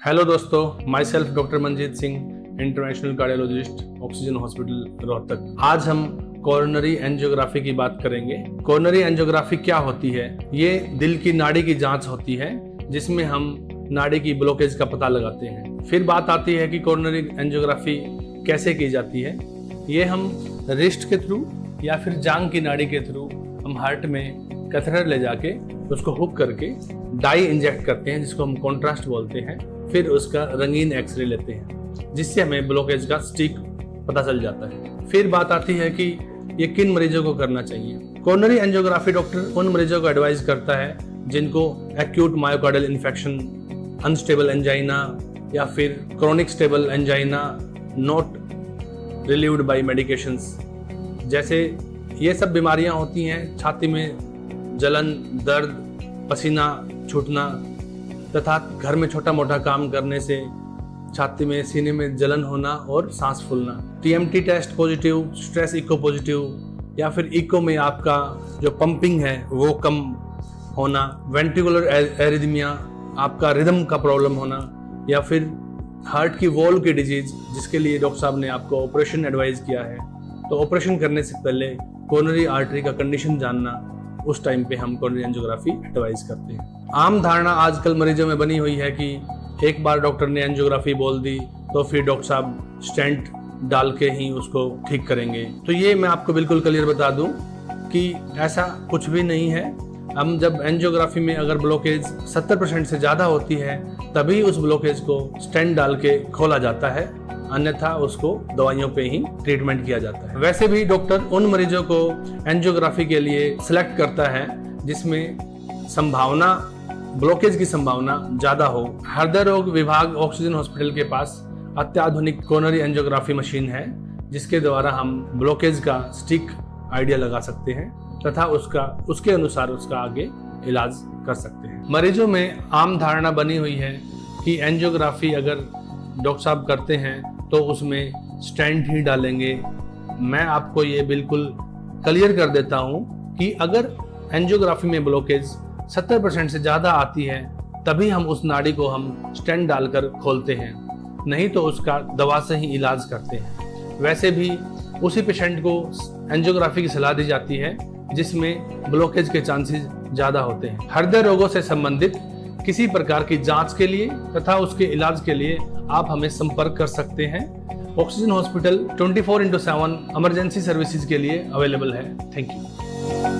Hello दोस्तों, my self doctor Manjeet Singh, international cardiologist, oxygen hospital Rohtak. आज हम कोरोनरी एंजियोग्राफी की बात करेंगे। कोरोनरी एंजियोग्राफी क्या होती है? ये दिल की नाड़ी की जांच होती है जिसमें हम नाड़ी की ब्लॉकेज का पता लगाते हैं। फिर बात आती है कि कोरोनरी एंजियोग्राफी कैसे की जाती है। ये हम रिस्ट के थ्रू या फिर जांघ की नाड़ी के थ्रू हम हार्ट में कैथेटर ले जाके उसको हुक करके डाई इंजेक्ट करते हैं, जिसको हम कॉन्ट्रास्ट बोलते हैं। फिर उसका रंगीन एक्सरे लेते हैं जिससे हमें ब्लॉकेज का स्टिक पता चल जाता है। फिर बात आती है कि ये किन मरीजों को करना चाहिए। कोरोनरी एंजियोग्राफी डॉक्टर उन मरीजों को एडवाइस करता है जिनको acute myocardial infection, unstable angina या फिर chronic stable angina not relieved by medications, जैसे ये सब बीमारियां होती हैं। छाती में जलन, दर्द, पसीना छूटना तथा घर में छोटा मोटा काम करने से छाती में, सीने में जलन होना और सांस फूलना। TMT test positive, stress echo positive या फिर इको में आपका जो पंपिंग है वो कम होना, वेंट्रिकुलर एरिथमिया, आपका रिदम का प्रॉब्लम होना, या फिर हार्ट की वॉल की डिजीज जिसके लिए डॉक्टर साहब ने आपको ऑपरेशन एडवाइस किया है। तो ऑपरेशन करने से पहले कोरोनरी आर्टरी का कंडीशन जानना, उस टाइम पे हम कोरोनरी एंजियोग्राफी एडवाइस करते हैं। आम धारणा आजकल मरीजों में बनी हुई है कि एक बार डॉक्टर ने एंजियोग्राफी बोल दी तो फिर डॉक्टर साहब स्टेंट डाल के ही उसको ठीक करेंगे। तो ये मैं आपको बिल्कुल क्लियर बता दूं कि ऐसा कुछ भी नहीं है। हम जब एंजियोग्राफी में अगर ब्लॉकेज 70% से ज़्यादा होती है तभी उस ब्लॉकेज को स्टेंट डाल के खोला जाता है, अन्यथा उसको दवाइयों पे ही ट्रीटमेंट किया जाता है। वैसे भी डॉक्टर उन मरीजों को एंजियोग्राफी के लिए सिलेक्ट करता है जिसमें संभावना, ब्लॉकेज की संभावना ज़्यादा हो। हृदय रोग विभाग ऑक्सीजन हॉस्पिटल के पास अत्याधुनिक कोरोनरी एंजियोग्राफी मशीन है जिसके द्वारा हम ब्लॉकेज का स्टिक आइडिया लगा सकते हैं तथा उसके अनुसार उसका आगे इलाज कर सकते हैं। मरीजों में आम धारणा बनी हुई है कि एंजियोग्राफी अगर डॉक्टर साहब करते हैं तो उसमें स्टेंट ही डालेंगे। मैं आपको ये बिल्कुल क्लियर कर देता हूँ कि अगर एंजियोग्राफी में ब्लॉकेज 70% से ज़्यादा आती है तभी हम उस नाड़ी को हम स्टेंट डालकर खोलते हैं, नहीं तो उसका दवा से ही इलाज करते हैं। वैसे भी उसी पेशेंट को एंजियोग्राफी की सलाह दी जाती है जिसमें ब्लॉकेज के चांसेस ज़्यादा होते हैं। हृदय रोगों से संबंधित किसी प्रकार की जांच के लिए तथा उसके इलाज के लिए आप हमें संपर्क कर सकते हैं। ऑक्सीजन हॉस्पिटल 24/7 इमरजेंसी सर्विसेज के लिए अवेलेबल है। Thank you.